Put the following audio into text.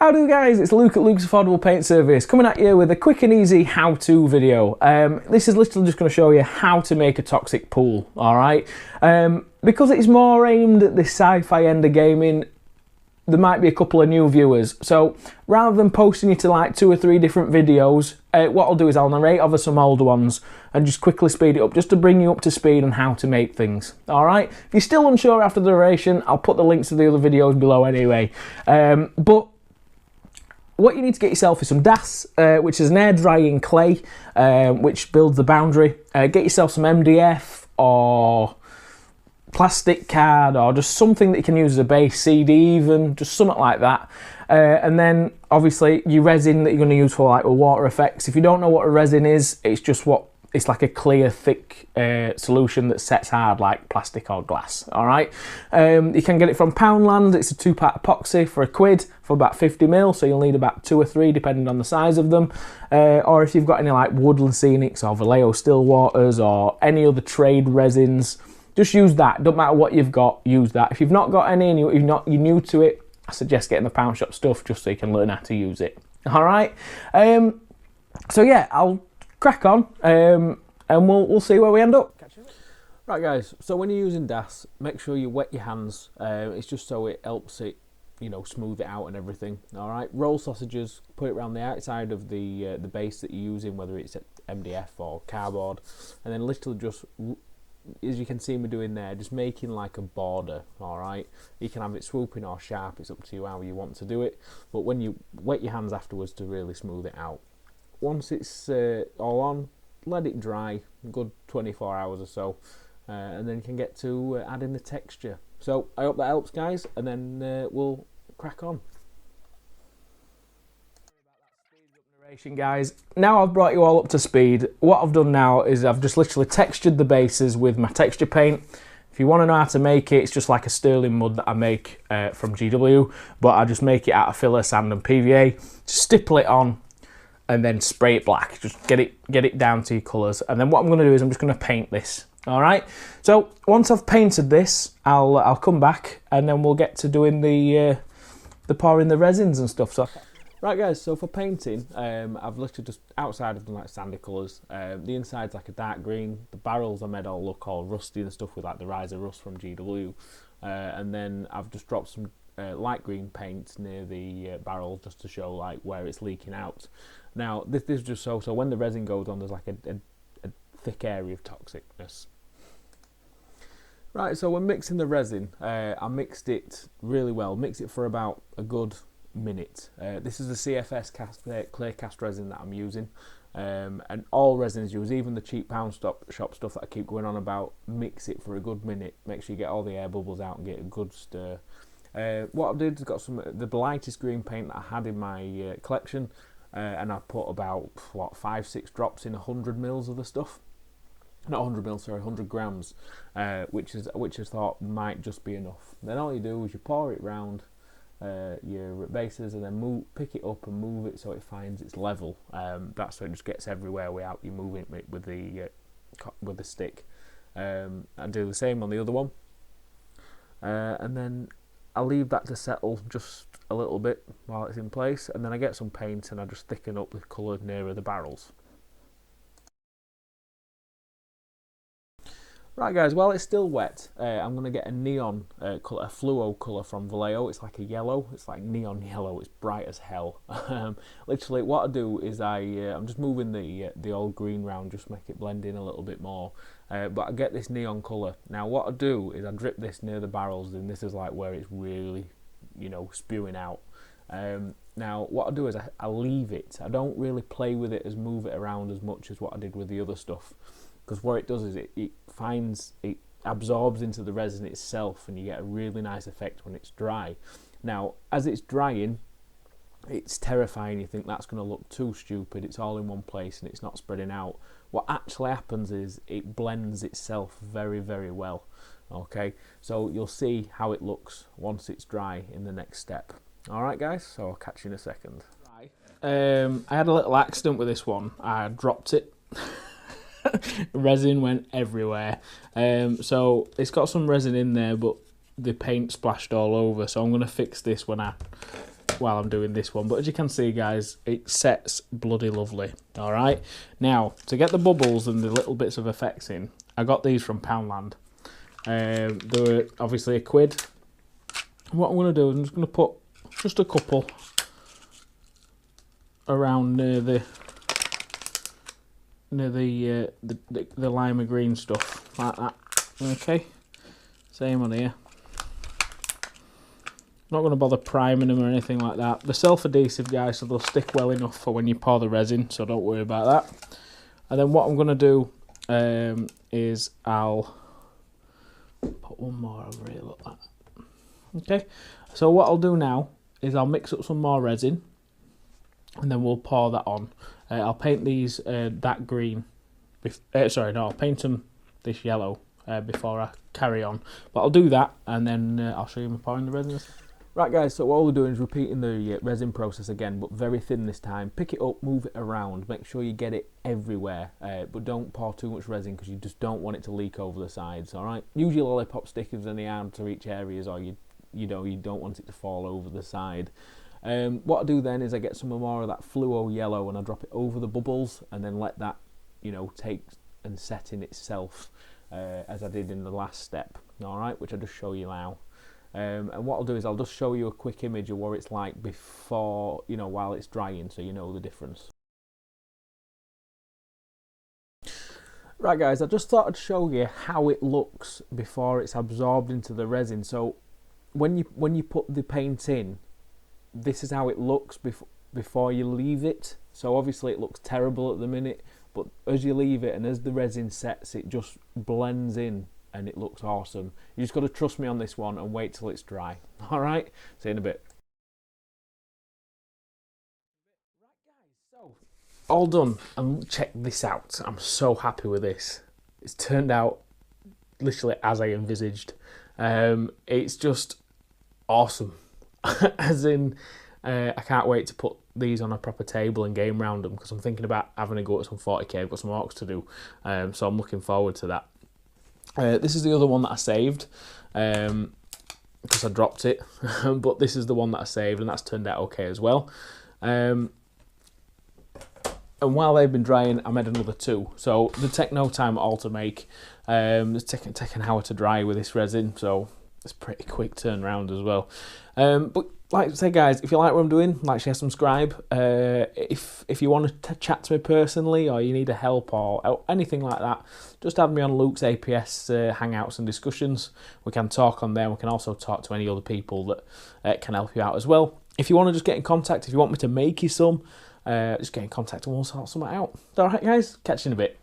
Howdy guys, it's Luke at Luke's Affordable Paint Service coming at you with a quick and easy how-to video. This is literally just going to show you how to make a toxic pool, alright? Because it's more aimed at the sci-fi end of gaming, there might be a couple of new viewers. So rather than posting you to like 2 or 3 different videos, what I'll do is I'll narrate over some older ones and just quickly speed it up just to bring you up to speed on how to make things. Alright, if you're still unsure after the narration, I'll put the links to the other videos below anyway. But what you need to get yourself is some DAS, which is an air drying clay, which builds the boundary. Get yourself some MDF or plastic card or just something that you can use as a base, CD even, just something like that. And then obviously your resin that you're going to use for like water effects. If you don't know what a resin is, it's like a clear, thick solution that sets hard like plastic or glass, all right? You can get it from Poundland. It's a 2-part epoxy for £1 for about 50ml, so you'll need about 2 or 3 depending on the size of them. Or if you've got any like Woodland Scenics or Vallejo Stillwaters or any other trade resins, just use that. Don't matter what you've got, use that. If you've not got any and you're new to it, I suggest getting the pound shop stuff just so you can learn how to use it, all right? So yeah, I'll crack on and we'll see where we end up. Right guys, so when you're using DAS, make sure you wet your hands. It's just so it helps it, you know, smooth it out and everything. All right, roll sausages, put it around the outside of the base that you're using, whether it's MDF or cardboard, and then literally just, as you can see me doing there, just making like a border. All right, you can have it swooping or sharp, it's up to you how you want to do it, but when you wet your hands afterwards to really smooth it out. Once it's all on, let it dry a good 24 hours or so, and then you can get to adding the texture. So I hope that helps guys, and then we'll crack on. Guys, now I've brought you all up to speed. What I've done now is I've just literally textured the bases with my texture paint. If you want to know how to make it, it's just like a sterling mud that I make from GW, but I just make it out of filler, sand and PVA, stipple it on and then spray it black. Just get it down to your colours, and then what I'm going to do is I'm just going to paint this. All right, so once I've painted this, I'll come back and then we'll get to doing the pouring the resins and stuff. So right guys, so for painting, I've literally just outside I've done like sandy colours. The inside's like a dark green. The barrels I made all look all rusty and stuff with like the Rise of Rust from GW. And then I've just dropped some light green paint near the barrel just to show like where it's leaking out. Now this is just so when the resin goes on, there's like a thick area of toxicness. Right, so when mixing the resin, I mixed it really well. Mix it for about a good minute. This is the CFS clear cast resin that I'm using, and all resins use, even the cheap pound shop stuff that I keep going on about. Mix it for a good minute. Make sure you get all the air bubbles out and get a good stir. What I did is got some the lightest green paint that I had in my collection, and I put about 5-6 drops in 100ml of the stuff. Not 100ml, sorry, 100 grams, which I thought might just be enough. Then all you do is you pour it round your bases and then pick it up and move it so it finds its level. That's so it just gets everywhere without you moving it with the stick. I do the same on the other one, and then I'll leave that to settle just a little bit while it's in place, and then I get some paint and I just thicken up the colour nearer the barrels. Right guys, while it's still wet, I'm going to get a neon colour, a fluo colour from Vallejo. It's like a yellow, it's like neon yellow, it's bright as hell. Literally what I do is I'm just moving the old green round, just make it blend in a little bit more. But I get this neon colour. Now what I do is I drip this near the barrels, and this is like where it's really, you know, spewing out. Now what I do is I leave it. I don't really play with it move it around as much as what I did with the other stuff. Because what it does is it absorbs into the resin itself, and you get a really nice effect when it's dry. Now, as it's drying, it's terrifying. You think that's going to look too stupid. It's all in one place and it's not spreading out. What actually happens is it blends itself very, very well. Okay, so you'll see how it looks once it's dry in the next step. All right, guys. So I'll catch you in a second. I had a little accident with this one. I dropped it. Resin went everywhere, so it's got some resin in there, but the paint splashed all over. So I'm going to fix this when I while I'm doing this one. But as you can see, guys, it sets bloody lovely. All right. Now, to get the bubbles and the little bits of effects in, I got these from Poundland. They were obviously £1. What I'm going to do is I'm just going to put just a couple around near the lima green stuff, like that. Okay, same on here. Not going to bother priming them or anything like that. They're self-adhesive, guys, so they'll stick well enough for when you pour the resin, so don't worry about that. And then what I'm going to do is I'll put one more over here, look like that. Okay, so what I'll do now is I'll mix up some more resin, and then we'll pour that on. I'll paint these that green. I'll paint them this yellow before I carry on. But I'll do that, and then I'll show you my pouring the resin. Right, guys, so what we're doing is repeating the resin process again, but very thin this time. Pick it up, move it around, make sure you get it everywhere, but don't pour too much resin because you just don't want it to leak over the sides, all right? Use your lollipop stickers in the hard to reach areas, or you don't want it to fall over the side. What I do then is I get some more of that fluo yellow and I drop it over the bubbles and then let that, take and set in itself as I did in the last step, all right, which I'll just show you now. And what I'll do is I'll just show you a quick image of what it's like before, while it's drying, so you know the difference. Right, guys, I just thought I'd show you how it looks before it's absorbed into the resin. So when you put the paint in, this is how it looks before you leave it. So obviously it looks terrible at the minute, but as you leave it and as the resin sets, it just blends in and it looks awesome. You just got to trust me on this one and wait till it's dry. All right, see you in a bit. Right, guys, so all done, and check this out. I'm so happy with this. It's turned out literally as I envisaged. It's just awesome. As in, I can't wait to put these on a proper table and game round them, because I'm thinking about having a go at some 40k. I've got some orcs to do, so I'm looking forward to that. This is the other one that I saved because I dropped it, but this is the one that I saved, and that's turned out okay as well. And while they've been drying, I made another 2. So they take no time at all to make. It's taken an hour to dry with this resin, so it's pretty quick turnaround as well. But like I say, guys, if you like what I'm doing, like, share, subscribe. If you want to chat to me personally, or you need a help or anything like that, just add me on Luke's APS hangouts and discussions. We can talk on there. We can also talk to any other people that can help you out as well. If you want to just get in contact, if you want me to make you some, just get in contact and we'll sort something out. All right, guys, catch you in a bit.